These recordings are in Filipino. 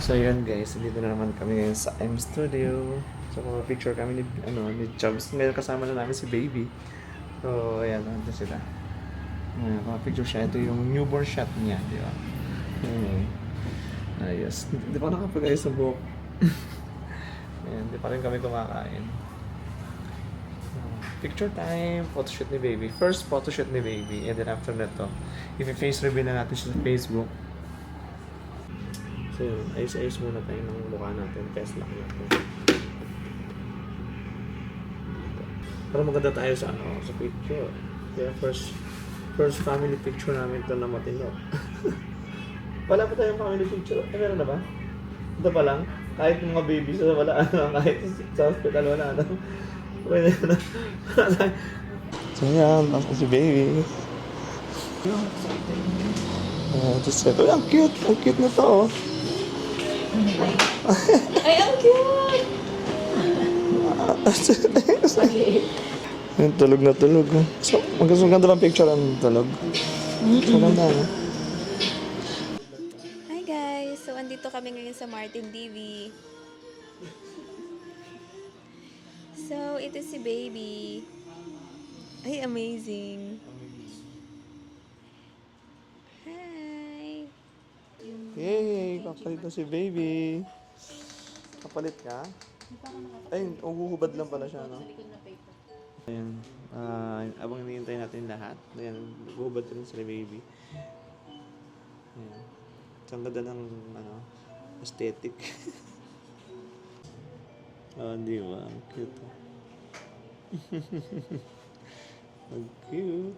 So yun guys, dito na naman kami ngayon sa M Studio. So mga picture kami ni Chubbs. Ngayon kasama na namin si Baby. So ayan, nandun sila. Ayan, mga picture siya. Ito yung newborn shot niya, di ba? Ayos. Di pa nakapag-ayos sa buhok. Ayan, di pa rin kami kumakain. Picture time, photoshoot ni Baby. First photoshoot ni Baby. And then after that to, i-face reveal na natin siya sa Facebook. So yun, ayos-ayos muna tayo ng mukha natin. Test lang natin. Para maganda tayo sa sa picture. Kaya first family picture namin ito na matino. Wala pa tayong family picture. Meron na ba? Ito pa lang. Kahit mga babies, wala kahit sa hospital, wala Wala na. So yan, tapos si Baby. Just said, ang cute. Ang cute na to, oh. Ay, ang cute! Yung tulog na tulog. So, maganda bang picture ang tulog? Maganda, no? Hi guys! So, andito kami ngayon sa Martin TV. So, ito si Baby. Ay, amazing. Hi! Yay! Kapalit na si Baby. Kapalit ka? Ay, uhuhubad lang pala siya, no? Ayan. Abang hinihintay natin lahat. Ayan, uhuhubad rin si Baby. Ayan. Ang ganda ng, aesthetic. Di ba? Ang cute. Ang cute.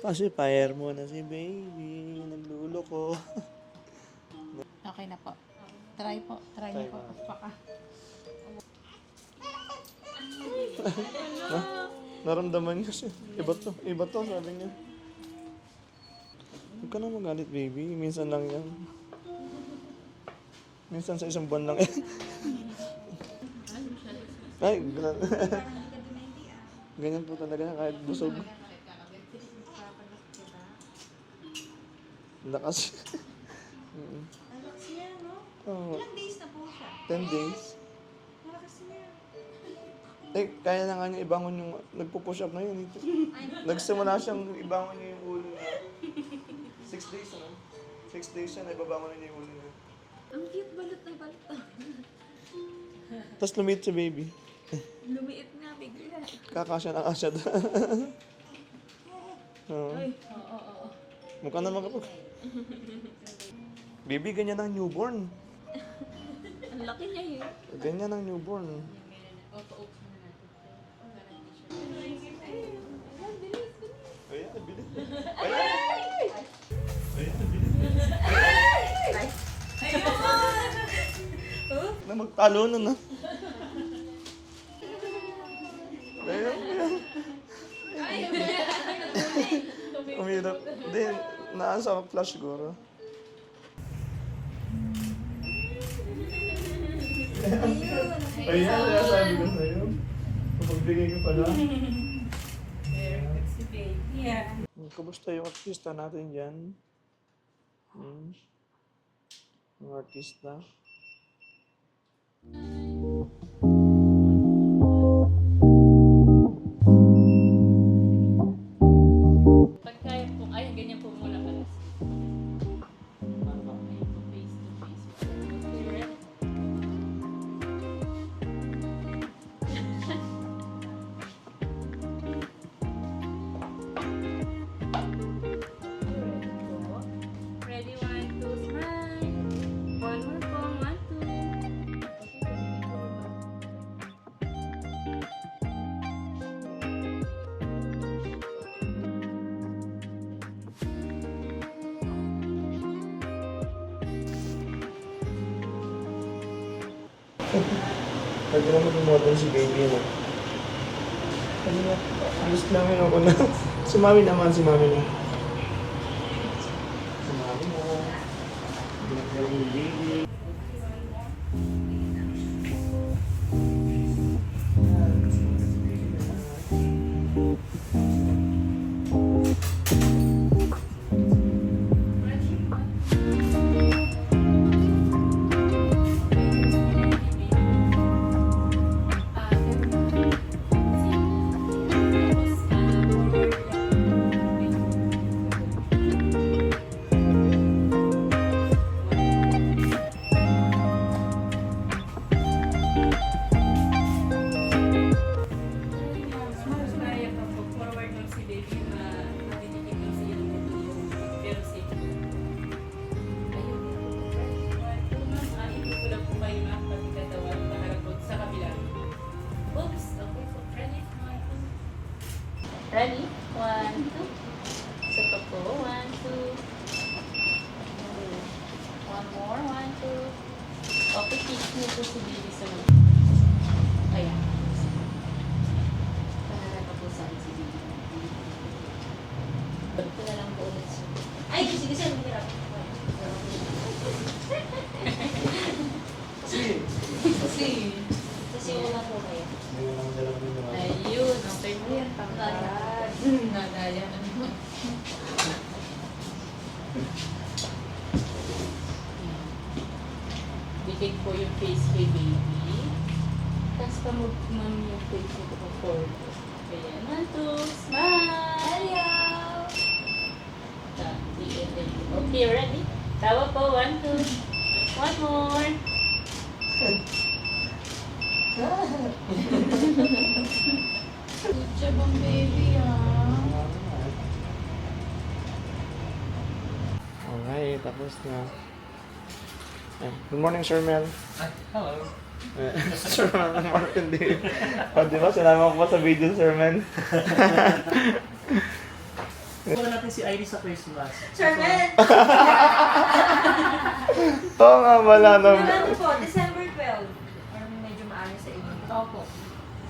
Pacifier mo na si Baby. Naglulo ko. Okay na po. Try po. Try niyo po. Paka. Naramdaman niya siya. Iba to, sabi niya. Huwag ka na magalit, Baby. Minsan lang yan. Minsan sa isang buwan lang yan. Ay, ganyan po talaga kahit busog. Lakas. Malakas niya, no? Oh, Ilang days na po siya? 10 days. Malakas niya. Kaya na nga niya ibangon yung... Nagpo-push up na yun. Nagsimula siyang ibangon niya yung ulo niya. 6 days na. 6 days siya na ibabangon niya yung ulo niya. Ang cute balot ng balot. Tapos lumit si Baby. Lumiit nga bigla. Kakasya na kasya doon. Oo. Mukha naman kapag... Baby, ganyan ang newborn. Ang laki niya yun. Ganyan ang newborn. Ayan, bilis. Na magtalo na. Ayan. Umirap. Hindi, naan sa flash siguro. Ayan, sabi ko sa'yo. Pagbigay ko pala. Kamusta yung artista natin dyan? Yung artista? Pag kaya po, ay, ganyan po muna pala. Ayun po, face to face. Ready, 1, 2, smile. One more po, 1, 2. Pwede naman tumodon si Baby na. Ano na? Alis lang yun ako na. Si Mami naman, si Mami na. Si Mami na. Ginagaling ni Baby. 1, 2. Isa pa po. 1, 2. One more. 1, 2. Okay, kiss niyo po si baby sa mga. Ayan. Panara pa po saan si baby. Balik ko na lang po ulit siya. Ay, sige, sige. Mahirap. Kasi una po kayo. Ayun, okay mo yan. Pangkarad. Nadaya na naman. Dikit po yung face kay baby. Tapos pamag-mam yung face ko po forward. Ayan, 1, 2, smile! Hello! Okay, ready? Tawa po, 1, 2. One more. Good job ang baby, Okay, tapos na. Good morning, Sir Mel. Hello. Sir Mel ng Martin D. O, di ba? Sinama ko pa sa video, Sir Mel. Wala natin si Iris sa Christmas. Sherman! Oo nga, wala na. Ano po, December 12. Or medyo maano sa inyo. Opo.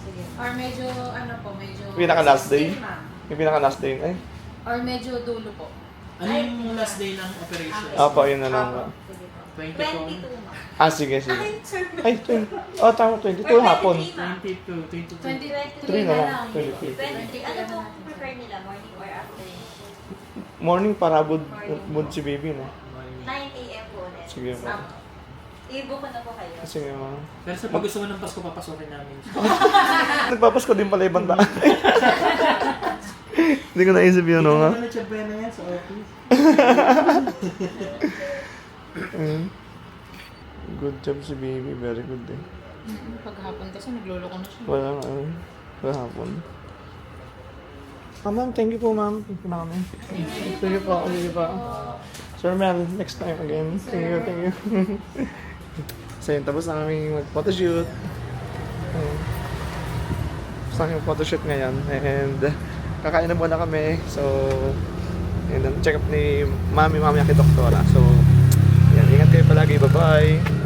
Sige. Or medyo, ano po, medyo... Pinaka-last day? 16, ma'am. Yung pinaka-last day. Ay, Or medyo dulo po. Ano yung last day ng operation? opo, yun na lang. Opo, sige po. 22. 22, ma'am. Ah, sige, sige. Ay, Sherman. Ay, 20. Oh, tama, 22 hapon. 22. 23 3 na lang. 20. 23. Ano po prefer nila, morning or afternoon? Morning para bud si baby, no? 9 a.m. po ulit. Sige, ma'am. I-book ko na po kayo. Sige, ma'am. Pero sa pag gusto mo ng Pasko, papasokin namin. Nagpapasko din pala ibang daan. Hindi ko naisip yun, no? Hindi naman na na yan sa office. Mm. Good job si baby. Very good eh. Paghapon kasi nagluloko na siya. Walang kahapon. Ma'am, thank you po, ma'am. Thank you, ma'am. Thank you po. Thank you po. Sir Mel, next time again. Thank you, thank you. So yun, tapos na kami mag-photoshoot. Tapos na kami photoshoot ngayon. And kakain na muna kami. So, yun, check up ni mami kay doktora. So, yan, ingat kayo palagi. Bye-bye.